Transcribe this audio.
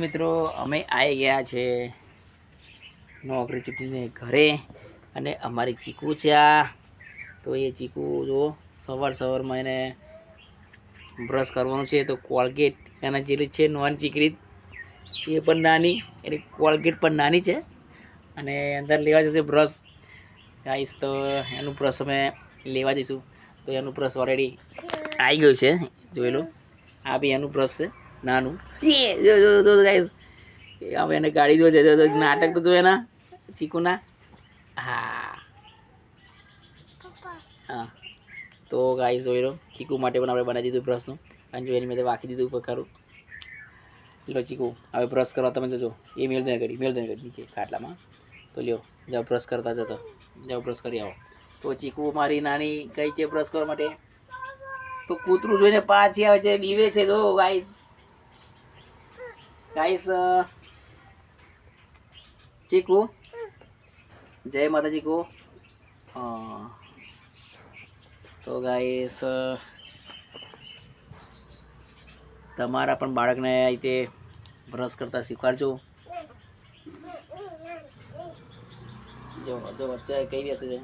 મિત્રો અમે આવી ગયા છે નોકરી છૂટીને ઘરે અને અમારી ચીકુ છે આ. તો એ ચીકુ જો સવારમાં એને બ્રશ કરવાનું છે તો કોલગેટ એના જેટલી છે નોન ચીકરી એ પણ નાની એની કોલગેટ પણ નાની છે અને અંદર લેવા જશે બ્રશ ગાઈસ. તો એનું બ્રશ અમે લેવા જઈશું તો એનું બ્રશ ઓલરેડી આવી ગયું છે જોઈ લો. આ બી એનું બ્રશ છે નાનું. જો ગાઈસ હવે એને ગાડી જોઈ નાટક તો જોયે ના ચીકુના. હા હા તો ગાઈસ જોઈ લો ચીકુ માટે પણ આપણે બનાવી દીધું બ્રશનું અને જો એની મેં વાંકી દીધું ઉપર ખરું. લો ચીકુ હવે બ્રશ કરવા તમે જજો એ મેળ દે ઘડી નીચે ખાટલામાં. તો લ્યો જાઓ બ્રશ કરતા જતો જાઓ બ્રશ કરી આવો. તો ચીકુ મારી નાની કઈ છે બ્રશ કરવા માટે તો કૂતરું જોઈને પાછી આવે છે બીવે છે. જો ગાઈસ ચીકુ જય માતા ચીકુ. તો ગાઈસ તમારા પણ બાળકને આ રીતે બ્રશ કરતા શીખવાડજો. જો વચ્ચે કઈ બેસે છે